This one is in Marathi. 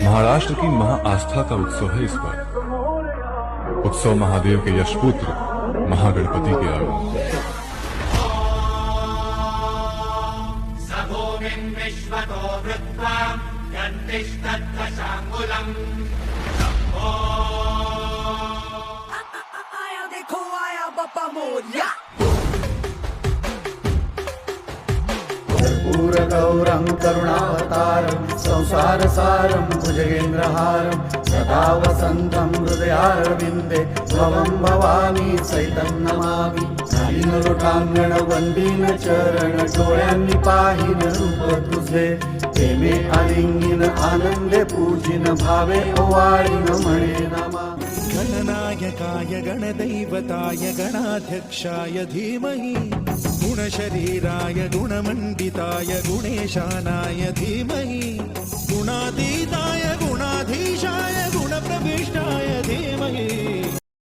महाराष्ट्र की महाआस्था का उत्सव है इस बार। उत्सव महादेव के यशपुत्र महागणपति के आगमन। देखो आया बापा मोरिया। कर्पूरगौरं करुणावतारं संसारसारं भुजगेन्द्रहारं सदा वसन्तं हृदयारविन्दे भवं भवानी सहितं नमामि। लोटांगण वंदीन चरण डोळ्यांनी पाहिन रूप तुझे प्रेमे आलिंगीन आनंदे पूजिन भावे ओवाळीन म्हणे नमामि। गणनायकाय गणदैवताय गणाध्यक्षाय धीमहि गुणशरीराय गुणमण्डिताय गुणेशानाय धीमहि गुणातीताय गुणाधीशाय गुणप्रविष्टाय